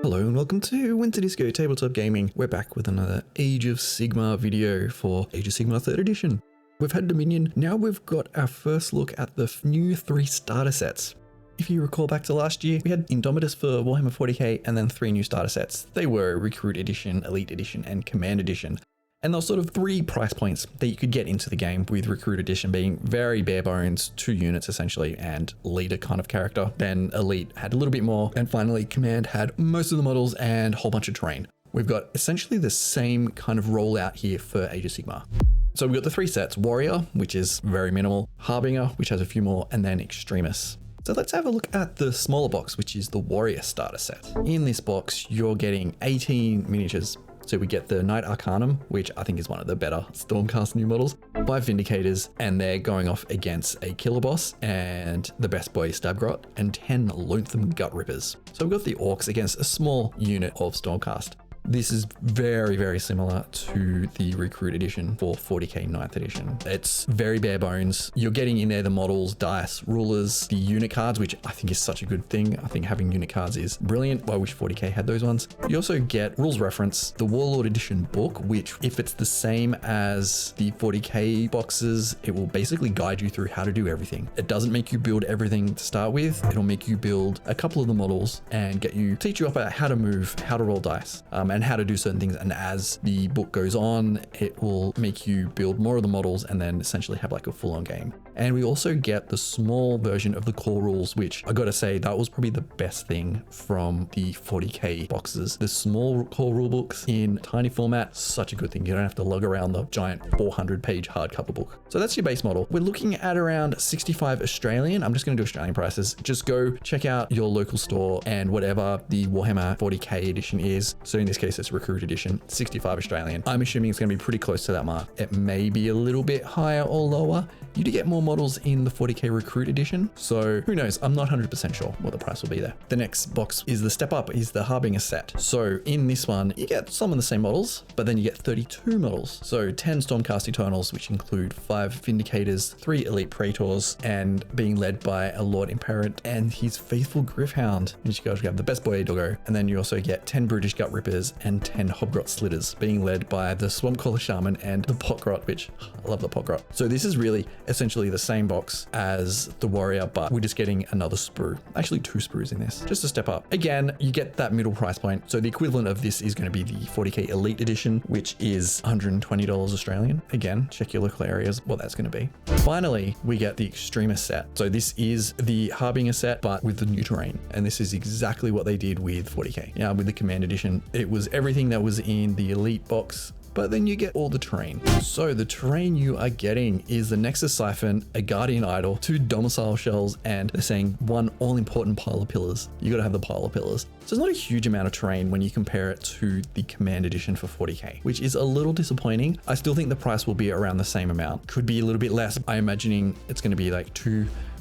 Hello and welcome to Winter Disco Tabletop Gaming. We're back with another Age of Sigmar video for Age of Sigmar 3rd edition. We've had Dominion, now we've got our first look at the new 3 starter sets. If you recall back to last year, we had Indomitus for Warhammer 40k and then 3 new starter sets. They were Recruit Edition, Elite Edition and Command Edition. And those sort of 3 price points that you could get into the game, with Recruit Edition being very bare bones, 2 units essentially, and leader kind of character. Then Elite had a little bit more, and finally Command had most of the models and a whole bunch of terrain. We've got essentially the same kind of rollout here for Age of Sigmar. So we've got the 3 sets: Warrior, which is very minimal, Harbinger, which has a few more, and then Extremis. So let's have a look at the smaller box, which is the Warrior Starter Set. In this box, you're getting 18 miniatures. So we get the Knight Arcanum, which I think is one of the better Stormcast new models, 5 Vindicators, and they're going off against a Killer Boss and the Best Boy Stabgrot, and 10 Loathsome Gut Rippers. So we've got the Orcs against a small unit of Stormcast. This is very, very similar to the Recruit Edition for 40k 9th edition. It's very bare bones. You're getting in there the models, dice, rulers, the unit cards, which I think is such a good thing. I think having unit cards is brilliant. I wish 40k had those ones. You also get rules reference, the Warlord Edition book, which if it's the same as the 40k boxes, it will basically guide you through how to do everything. It doesn't make you build everything to start with. It'll make you build a couple of the models and teach you about how to move, how to roll dice, and how to do certain things. And as the book goes on, it will make you build more of the models and then essentially have like a full-on game. And we also get the small version of the core rules, which I gotta say, that was probably the best thing from the 40k boxes. The small core rule books in tiny format, such a good thing. You don't have to lug around the giant 400-page hardcover book. So that's your base model. We're looking at around 65 Australian. I'm just gonna do Australian prices. Just go check out your local store and whatever the Warhammer 40k edition is. So in this case, it's Recruit Edition, 65 Australian. I'm assuming it's gonna be pretty close to that mark. It may be a little bit higher or lower. You do get more models in the 40k Recruit Edition, so who knows? I'm not 100% sure what the price will be there. The next box is the step up, is the Harbinger set. So in this one, you get some of the same models, but then you get 32 models. So 10 Stormcast Eternals, which include 5 Vindicators, 3 Elite Praetors, and being led by a Lord Imperant and his faithful Gryph-hound. You guys have the Best Boy Doggo, and then you also get 10 Brutish Gut Rippers and 10 Hobgrot Slitters, being led by the Swamp Collar Shaman and the Potgrot, which I love the Potgrot. So this is really essentially the same box as the Warrior, but we're just getting another sprue. Actually 2 sprues in this, just a step up. Again, you get that middle price point. So the equivalent of this is going to be the 40k Elite Edition, which is $120 Australian. Again, check your local areas what that's going to be. Finally, we get the Extremis set. So this is the Harbinger set, but with the new terrain. And this is exactly what they did with 40k. Yeah, with the Command Edition, it was everything that was in the Elite box, but then you get all the terrain. So the terrain you are getting is the Nexus Siphon, a Guardian Idol, 2 Domicile Shells, and they're saying 1 all-important pile of pillars. You gotta have the pile of pillars. So it's not a huge amount of terrain when you compare it to the Command Edition for 40k, which is a little disappointing. I still think the price will be around the same amount. Could be a little bit less. I'm imagining it's gonna be like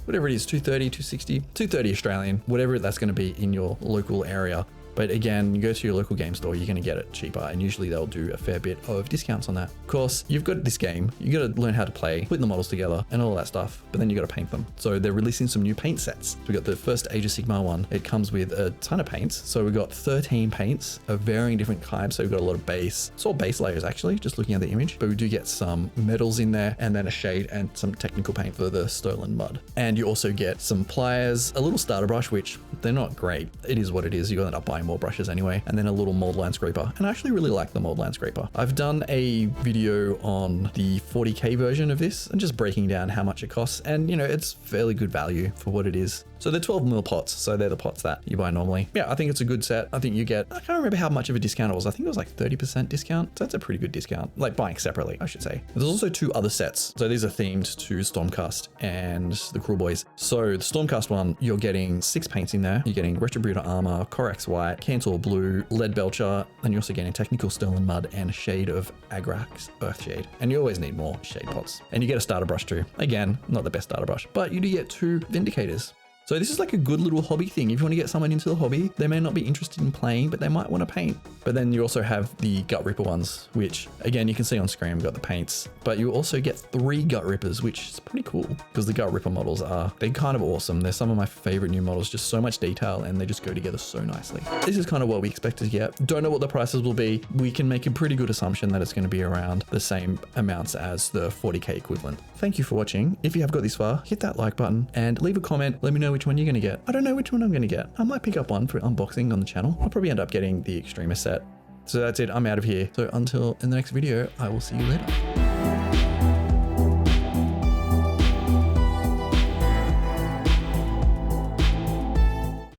whatever it is, 230, 260, 230 Australian, whatever that's gonna be in your local area. But again, you go to your local game store, you're going to get it cheaper, and usually they'll do a fair bit of discounts on that. Of course, you've got this game, you got to learn how to play, put the models together and all that stuff, but then you got to paint them. So they're releasing some new paint sets. We got the first Age of Sigmar one. It comes with a ton of paints. So we've got 13 paints of varying different kinds. So we've got a lot of base. It's all base layers actually, just looking at the image, but we do get some metals in there and then a shade and some technical paint for the stolen mud. And you also get some pliers, a little starter brush, which they're not great. It is what it is. You're going to end up buying more brushes anyway, and then a little mold line scraper. And I actually really like the mold line scraper. I've done a video on the 40k version of this and just breaking down how much it costs, and you know, it's fairly good value for what it is. So they're 12mm pots, so they're the pots that you buy normally. Yeah, I think it's a good set. I think you get, I can't remember how much of a discount it was. I think it was like 30% discount. So that's a pretty good discount, like buying separately, I should say. There's also 2 other sets. So these are themed to Stormcast and the Kruleboyz. So the Stormcast one, you're getting 6 paints in there. You're getting Retributor Armor, Corax White, Cantor Blue, Lead Belcher, and you're also getting Technical Stolen Mud and a shade of Agrax Earthshade. And you always need more shade pots. And you get a starter brush too. Again, not the best starter brush, but you do get 2 Vindicators. So So this is like a good little hobby thing. If you want to get someone into the hobby, they may not be interested in playing, but they might want to paint. But then you also have the Gut Ripper ones, which again, you can see on screen, we've got the paints, but you also get 3 Gut Rippers, which is pretty cool because the Gut Ripper models they're kind of awesome. They're some of my favorite new models, just so much detail and they just go together so nicely. This is kind of what we expected to get. Don't know what the prices will be. We can make a pretty good assumption that it's going to be around the same amounts as the 40k equivalent. Thank you for watching. If you have got this far, hit that like button and leave a comment. Let me know which one you're going to get. I don't know which one I'm going to get. I might pick up one for unboxing on the channel. I'll probably end up getting the Extremis set. So that's it. I'm out of here. So until in the next video, I will see you later.